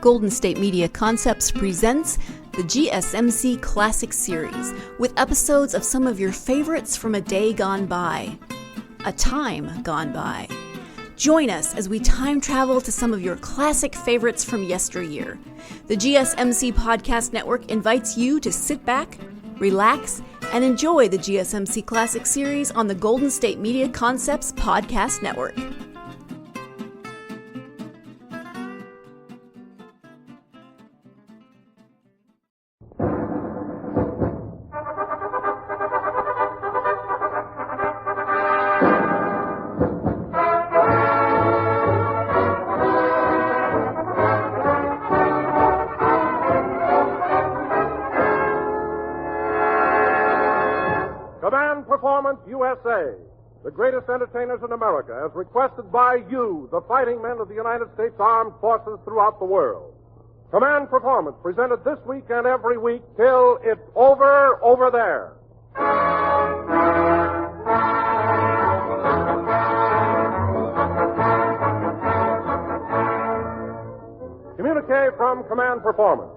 Golden State Media Concepts presents the GSMC Classics series, with episodes of some of your favorites from a day gone by, a time gone by. Join us as we time travel to some of your classic favorites from yesteryear. The GSMC Podcast Network invites you to sit back, relax, and enjoy the GSMC Classics series on the Golden State Media Concepts Podcast Network. USA, the greatest entertainers in America, as requested by you, the fighting men of the United States Armed Forces throughout the world. Command Performance, presented this week and every week till it's over there. Communique from Command Performance.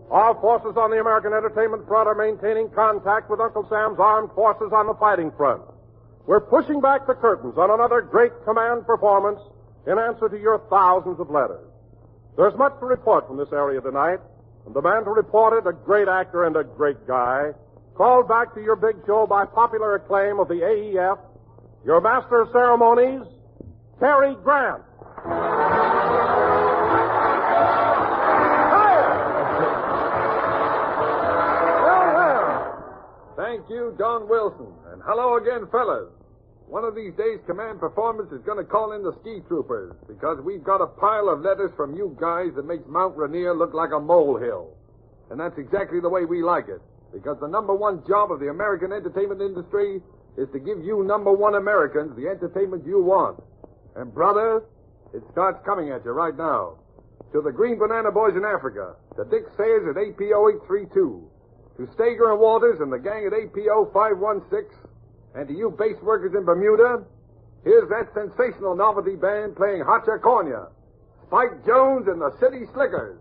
All forces on the American entertainment front are maintaining contact with Uncle Sam's armed forces on the fighting front. We're pushing back the curtains on another great command performance in answer to your thousands of letters. There's much to report from this area tonight, and the man to report it, a great actor and a great guy, called back to your big show by popular acclaim of the AEF, your master of ceremonies, Cary Grant. Thank you, Don Wilson. And hello again, fellas. One of these days, Command Performance is going to call in the ski troopers because we've got a pile of letters from you guys that makes Mount Rainier look like a molehill. And that's exactly the way we like it, because the number one job of the American entertainment industry is to give you number one Americans the entertainment you want. And, brother, it starts coming at you right now. To the Green Banana Boys in Africa, to Dick Sayers at APO 832, to Stager and Walters and the gang at APO 516, and to you base workers in Bermuda, here's that sensational novelty band playing Hacha Cornia, Spike Jones and the City Slickers.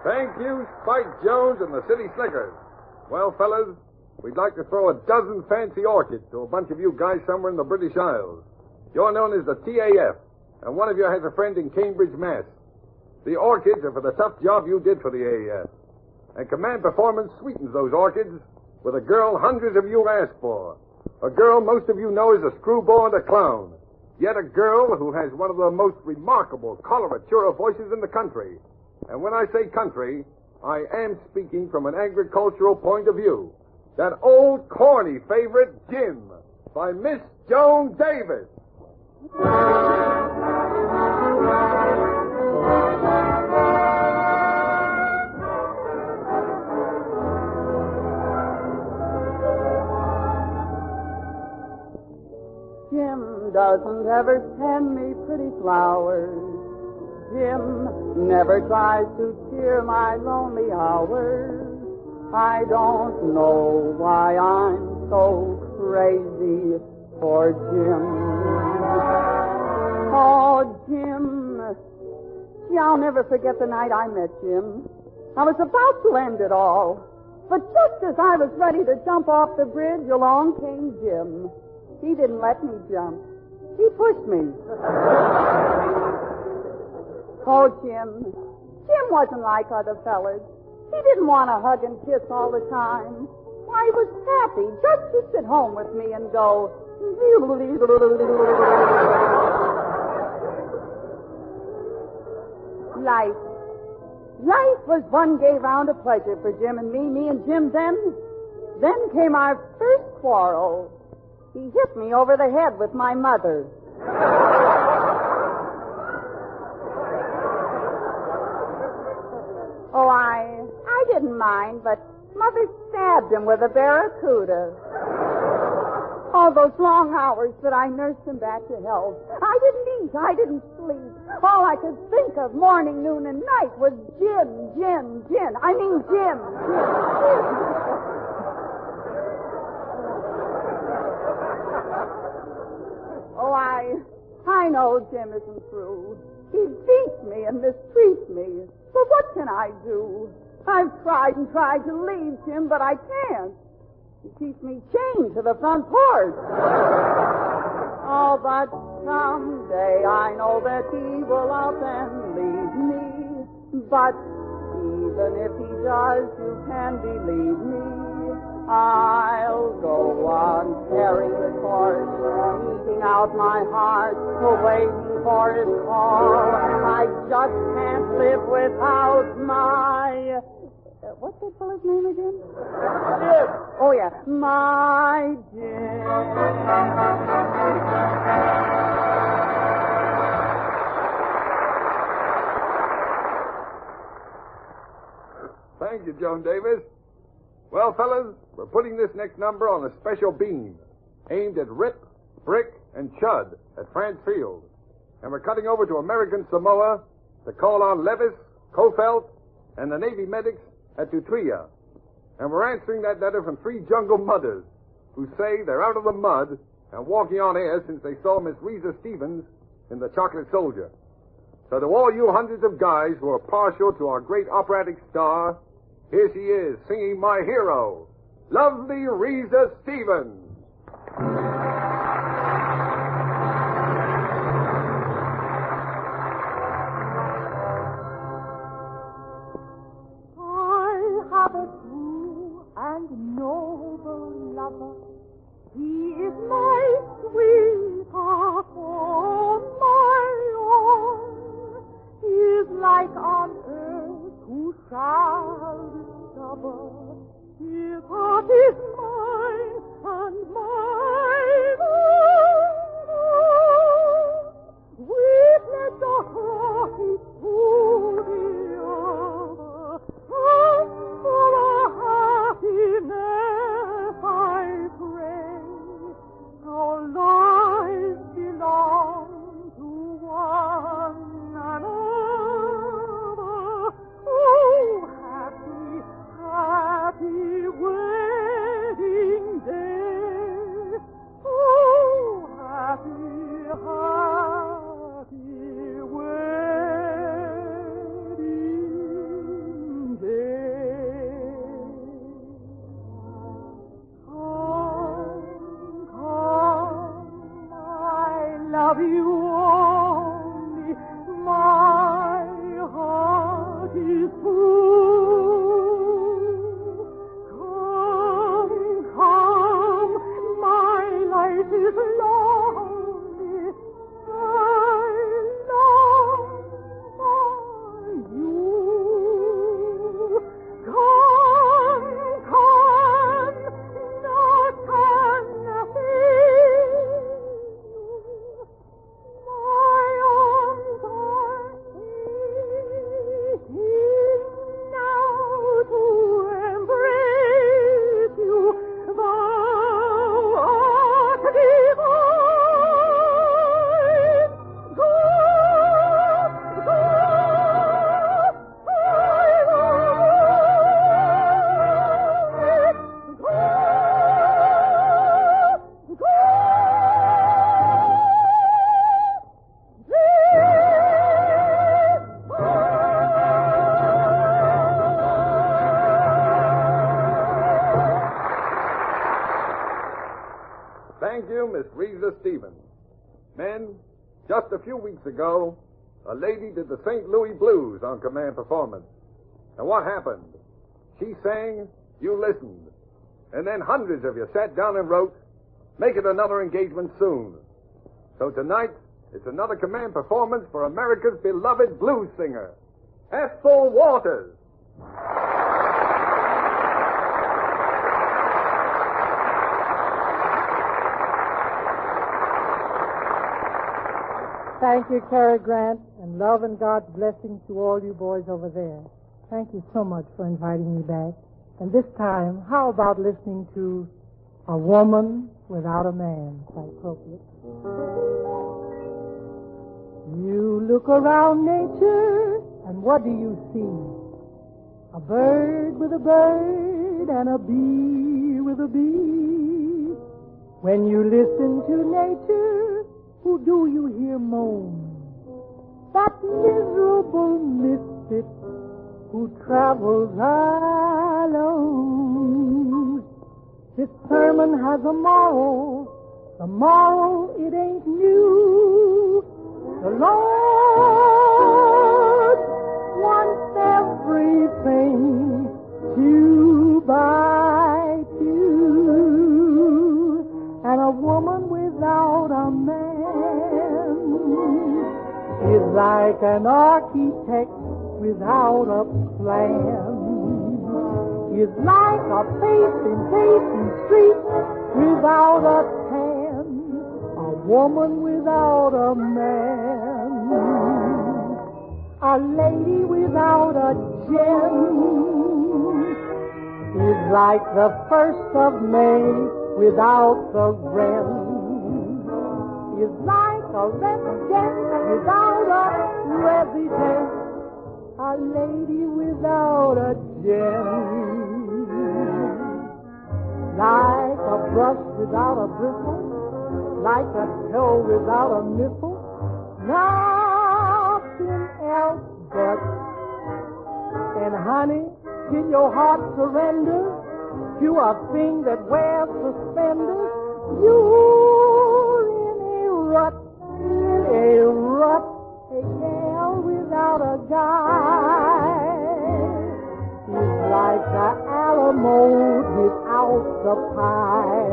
Thank you, Spike Jones and the City Slickers. Well, fellas, we'd like to throw a dozen fancy orchids to a bunch of you guys somewhere in the British Isles. You're known as the TAF, and one of you has a friend in Cambridge, Mass. The orchids are for the tough job you did for the AAF. And Command Performance sweetens those orchids with a girl hundreds of you ask for. A girl most of you know is a screwball and a clown. Yet a girl who has one of the most remarkable coloratura voices in the country. And when I say country, I am speaking from an agricultural point of view. That old corny favorite, Jim, by Miss Joan Davis. Jim doesn't ever send me pretty flowers. Jim never tries to cheer my lonely hours. I don't know why I'm so crazy for Jim. Oh, Jim. Gee, I'll never forget the night I met Jim. I was about to end it all. But just as I was ready to jump off the bridge, along came Jim. He didn't let me jump. He pushed me. Oh, Jim. Jim wasn't like other fellas. He didn't want to hug and kiss all the time. Why, he was happy just to sit home with me and go... Life was one gay round of pleasure for Jim and me and Jim then. Then came our first quarrel. He hit me over the head with my mother. Oh, I didn't mind, but Mother stabbed him with a barracuda. All those long hours that I nursed him back to health. I didn't eat. I didn't sleep. All I could think of morning, noon, and night was Jim. I mean, Jim. Oh, I know Jim isn't true. He beats me and mistreats me. But what can I do? I've tried and tried to leave Jim, but I can't. He keeps me chained to the front porch. Oh, but someday I know that he will out and leave me. But even if he does, you can believe me. I'll go on carrying the torch, eating out my heart, waiting for his call. I just can't live without my... what's that fellow's name again? Jim. Oh, yeah. My Jim. Thank you, Joan Davis. Well, fellas, we're putting this next number on a special beam aimed at Rip, Brick, and Chud at France Field. And we're cutting over to American Samoa to call on Levis, Kofelt, and the Navy medics at Tutria. And we're answering that letter from 3 jungle mothers who say they're out of the mud and walking on air since they saw Miss Reza Stevens in The Chocolate Soldier. So to all you hundreds of guys who are partial to our great operatic star, here she is, singing my hero, lovely Reza Stevens. I have a true and noble lover. He is my sweetheart, oh, my own. He is like on earth who shall discover. His heart is mine and mine alone. We've let the heart to the other, and for our happiness I pray. Our lives belong to one another. Oh, happy wedding day. Miss Reza Stevens. Men, just a few weeks ago, a lady did the St. Louis Blues on command performance. And what happened? She sang, you listened. And then hundreds of you sat down and wrote, make it another engagement soon. So tonight, it's another command performance for America's beloved blues singer, Ethel Waters. Thank you, Cary Grant, and love and God's blessings to all you boys over there. Thank you so much for inviting me back. And this time, how about listening to A Woman Without a Man? Quite appropriate. You look around nature, and what do you see? A bird with a bird and a bee with a bee. When you listen to nature, who do you hear moan? That miserable misfit who travels alone. This sermon has a moral. The moral, it ain't new. The Lord wants everything two by two. And a woman without a man is like an architect without a plan. Is like a facing street without a tan. A woman without a man. A lady without a gem is like the 1st of May without the wren. Is like a resident without a resident. A lady without a gem. Like a brush without a bristle. Like a toe without a nipple. Nothing else but. And honey, did your heart surrender to a thing that wears suspenders? You're in a rut. A gal without a guy is like the Alamo without the pie.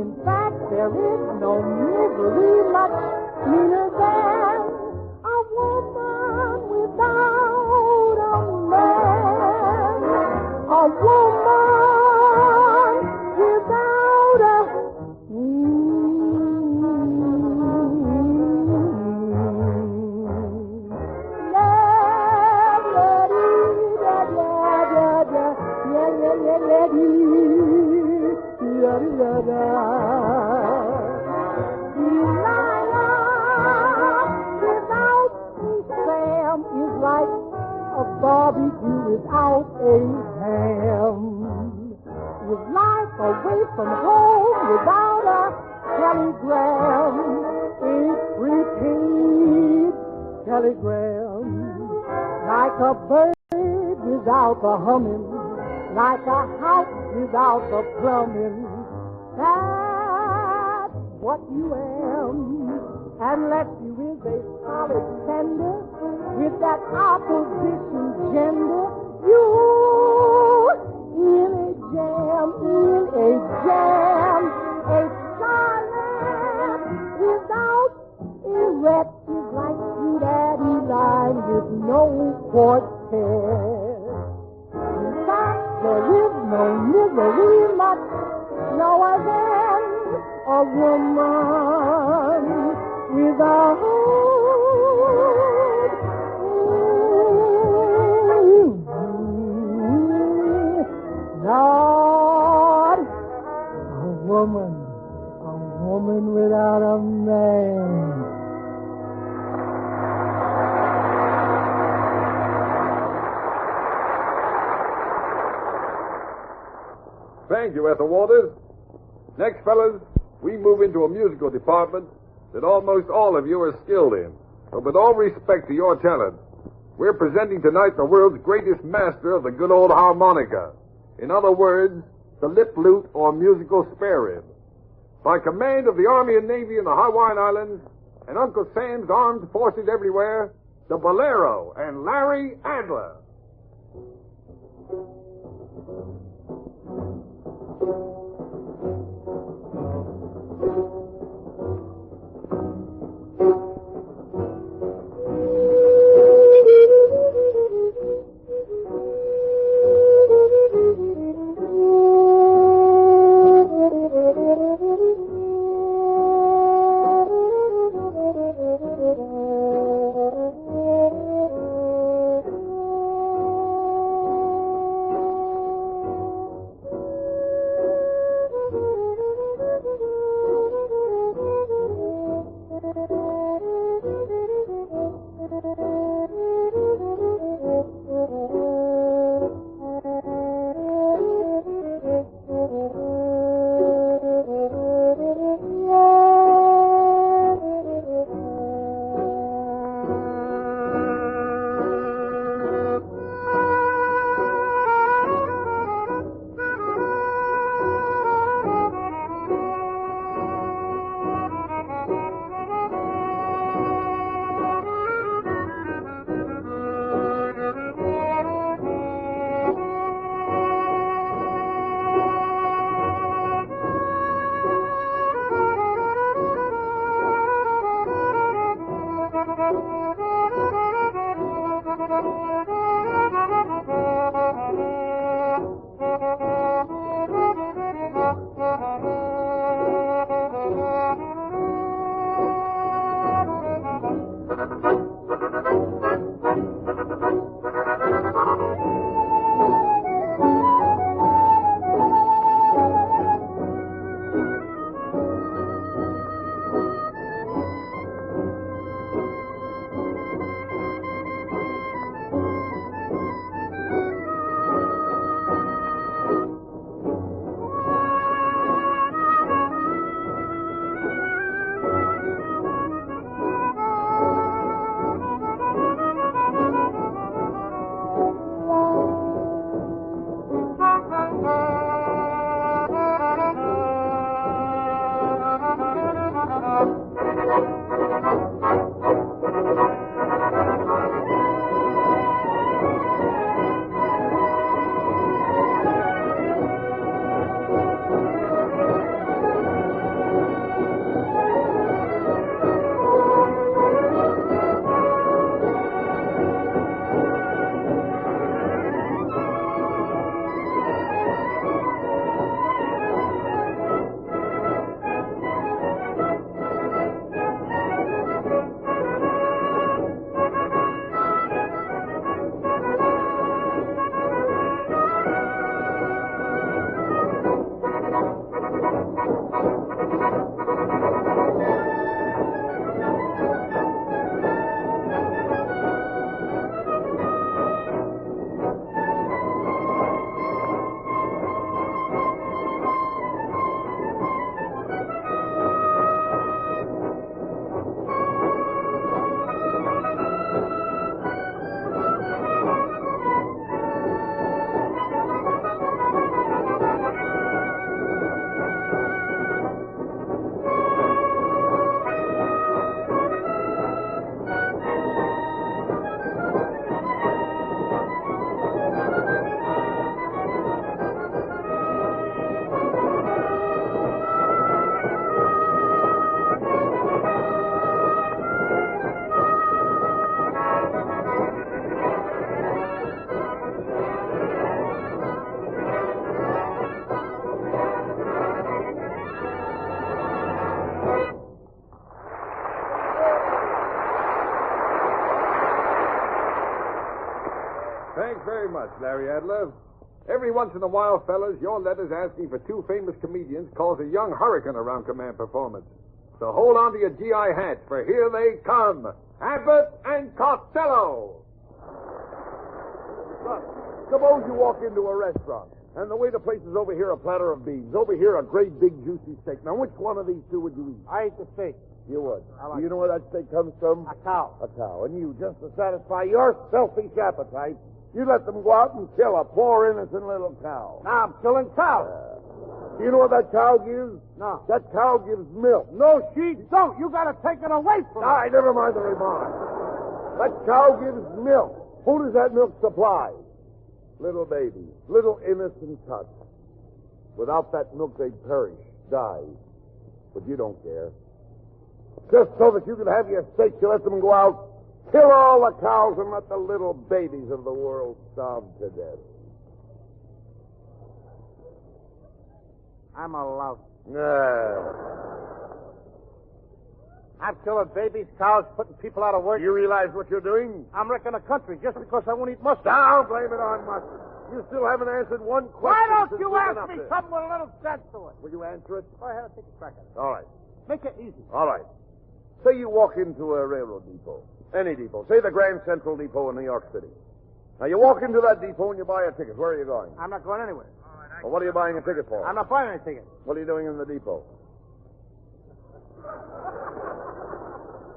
In fact, there is no misery much meaner than a woman without a man. A woman without a barbecue without a ham. Is like away from home without a telegram. A prepaid telegram. Like a bird without the humming. Like a house without the plumbing. That's what you am. Unless you is a solid tender with that opposition gender, you in a jam, a silent without erect is like sweet Addie line with no quartet. In fact, there is no misery much lower than a woman without Lord, a woman without a man. Thank you, Ethel Waters. Next, fellas, we move into a musical department that almost all of you are skilled in. But with all respect to your talent, we're presenting tonight the world's greatest master of the good old harmonica. In other words, the lip lute or musical spare rib. by command of the Army and Navy in the Hawaiian Islands and Uncle Sam's armed forces everywhere, the Bolero and Larry Adler. Thanks very much, Larry Adler. Every once in a while, fellas, your letters asking for two famous comedians cause a young hurricane around Command Performance. So hold on to your GI hats, for here they come. Abbott and Costello. Look, suppose you walk into a restaurant, and the waiter places over here a platter of beans, over here a great big juicy steak. Now, which one of these two would you eat? I ate the steak. You would. like Do you know where that steak comes from? A cow. A cow. And you, just to satisfy your selfish appetite, you let them go out and kill a poor, innocent little cow. Now I'm killing cows. Do you know what that cow gives? No. That cow gives milk. No, she don't. You gotta take it away from her. All right, never mind the remark. That cow gives milk. Who does that milk supply? Little babies. Little innocent tots. Without that milk, they'd perish, die. But you don't care. Just so that you can have your steak, you let them go out, kill all the cows, and let the little babies of the world starve to death. I'm a louse. Yeah. I'm killing babies, cows, putting people out of work. You realize what you're doing? I'm wrecking the country just because I won't eat mustard. Now blame it on mustard. You still haven't answered one question. Why don't since you we've ask been up me there. something with a little sense to it? Will you answer it? Go ahead and take a crack at it. All right. Make it easy. All right. Say you walk into a railroad depot. Any depot. Say the Grand Central Depot in New York City. Now, you walk into that depot and you buy a ticket. Where are you going? I'm not going anywhere. Well, what are you buying a ticket for? I'm not buying any ticket. What are you doing in the depot?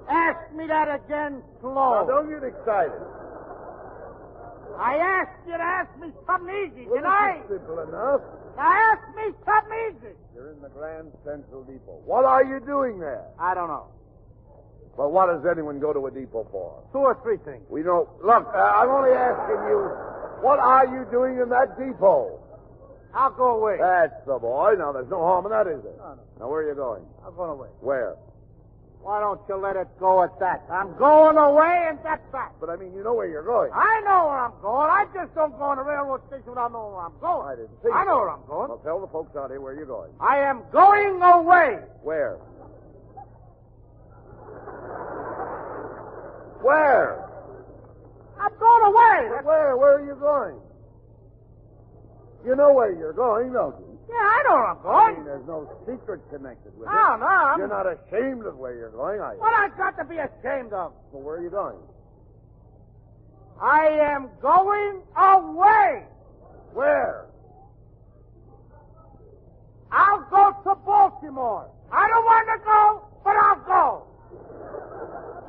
Ask me that again Now, slow. don't get excited. I asked you to ask me something easy, Well, didn't I? this is simple enough. Now ask me something easy. You're in the Grand Central Depot. What are you doing there? I don't know. Well, what does anyone go to a depot for? 2 or 3 things. We know. Look, I'm only asking you, what are you doing in that depot? I'll go away. That's the boy. Now, there's no harm in that, is there? No. Now, where are you going? I'm going away. Where? Why don't you let it go at that? I'm going away, and that's that. But, I mean, you know where you're going. I know where I'm going. I just don't go on the railroad station without knowing where I'm going. I didn't see I you. know where I'm going. Well, tell the folks out here where you're going. I am going away. Where? Where? I'm going away. But where? Where are you going? You know where you're going, don't you? Yeah, I know where I'm I going. mean, there's no secret connected with it. No. You're not ashamed of where you're going, are you? What I got to be ashamed of? Well, where are you going? I am going away. Where? I'll go to Baltimore. I don't want to go, but I'll go.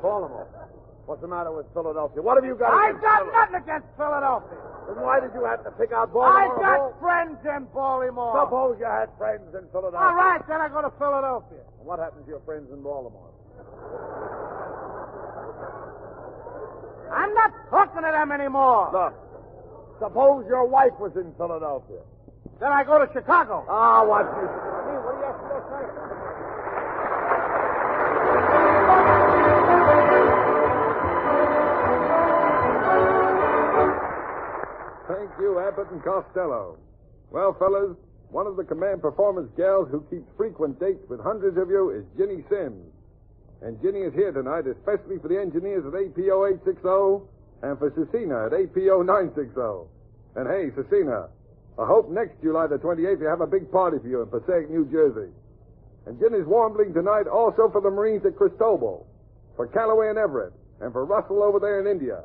Baltimore. What's the matter with Philadelphia? What have you got I against got Philadelphia? nothing against Philadelphia. Then why did you have to pick out I Baltimore? got Hall? friends in Baltimore. Suppose you had friends in Philadelphia. All right, then I go to Philadelphia. And what happens to your friends in Baltimore? I'm not talking to them anymore. Look, suppose your wife was in Philadelphia. Then I go to Chicago. Ah, what you... What do you have to say? Thank you, Abbott and Costello. Well, fellas, one of the command performance gals who keeps frequent dates with hundreds of you is Ginny Sims. And Ginny is here tonight especially for the engineers at APO 860 and for Cecina at APO 960. And hey, Cecina, I hope next July the 28th you have a big party for you in Passaic, New Jersey. And Ginny's warbling tonight also for the Marines at Cristobal, for Callaway and Everett, and for Russell over there in India.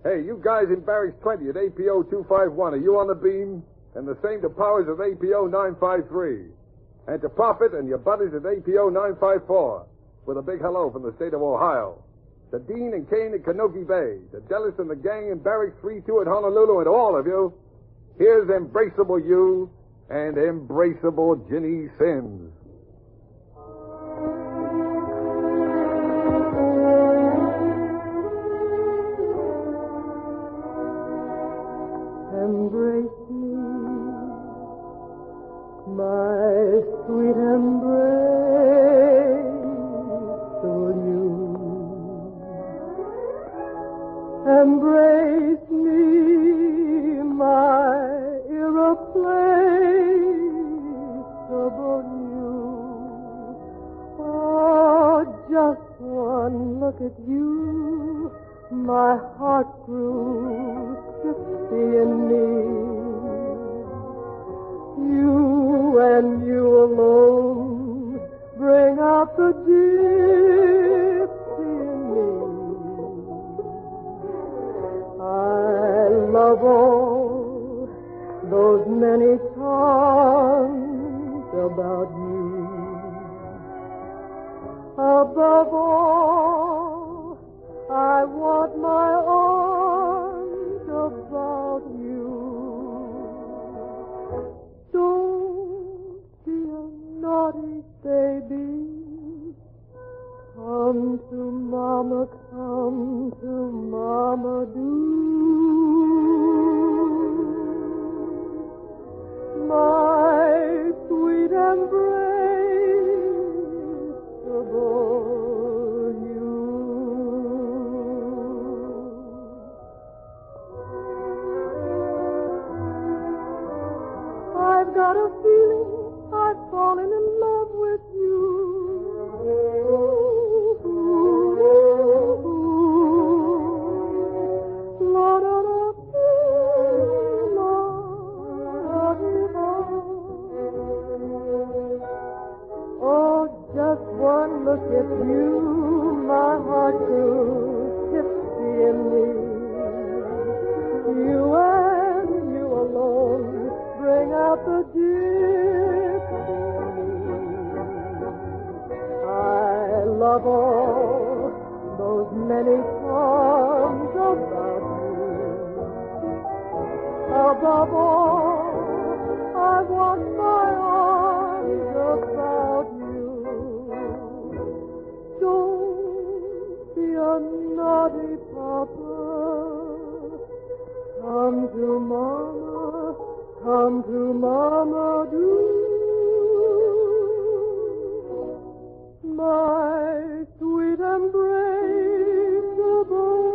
Hey, you guys in Barracks 20 at APO 251, are you on the beam? And the same to Powers at APO 953. And to Prophet and your buddies at APO 954, with a big hello from the state of Ohio. To Dean and Kane at Canoke Bay, to Dennis and the gang in Barracks 32 at Honolulu, and to all of you, here's embraceable you and embraceable Ginny Sims. Embrace me, my sweet embrace, will you? Embrace me, my irreplaceable you. Oh, just one look at you, my heart grew gypsy in me. You and you alone bring out the gypsy in me. I love all those many charms about you. Above all, I want my arms about you. Don't I've got a feeling I've fallen in love with you. Oh, just one look at you, my heart grew tipsy in me. You and you alone bring out the deep in me. I love all those many charms about you. Above all, I want my arms about you. Don't be a naughty papa. Come to mama, do. My sweet embrace above.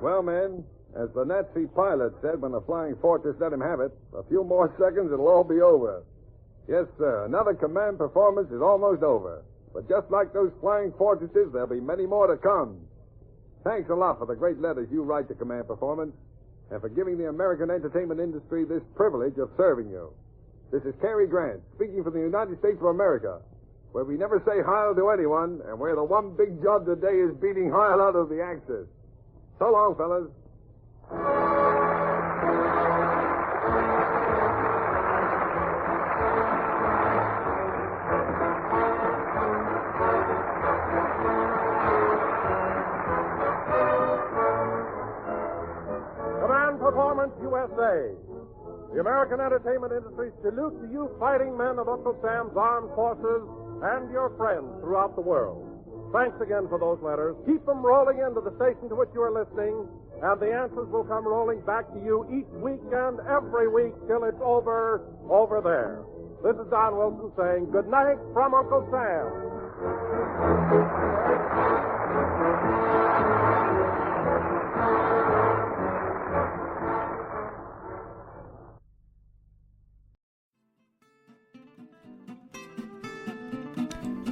Well, men, as the Nazi pilot said when the Flying Fortress let him have it, a few more seconds it'll all be over. Yes, sir, another command performance is almost over. But just like those Flying Fortresses, there'll be many more to come. Thanks a lot for the great letters you write to Command Performance and for giving the American entertainment industry this privilege of serving you. This is Cary Grant, speaking for the United States of America, where we never say Heil to anyone and where the one big job today is beating Heil out of the Axis. So long, fellas. Command Performance USA. The American entertainment industry salutes to you fighting men of Uncle Sam's armed forces and your friends throughout the world. Thanks again for those letters. Keep them rolling into the station to which you are listening, and the answers will come rolling back to you each week and every week till it's over there. This is Don Wilson saying good night from Uncle Sam.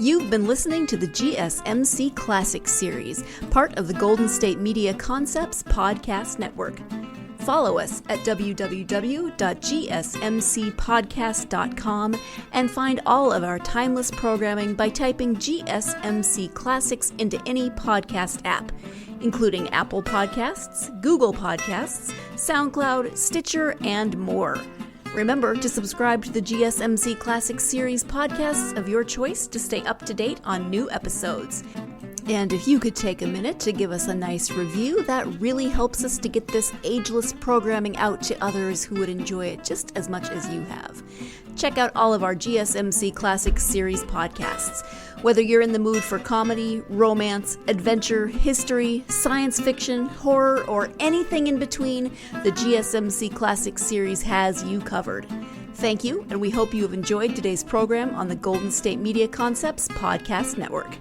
You've been listening to the GSMC Classics series, part of the Golden State Media Concepts Podcast Network. Follow us at www.gsmcpodcast.com and find all of our timeless programming by typing GSMC Classics into any podcast app, including Apple Podcasts, Google Podcasts, SoundCloud, Stitcher, and more. Remember to subscribe to the GSMC Classics series podcasts of your choice to stay up to date on new episodes. And if you could take a minute to give us a nice review, that really helps us to get this ageless programming out to others who would enjoy it just as much as you have. Check out all of our GSMC Classics series podcasts. Whether you're in the mood for comedy, romance, adventure, history, science fiction, horror, or anything in between, the GSMC Classics series has you covered. Thank you, and we hope you have enjoyed today's program on the Golden State Media Concepts Podcast Network.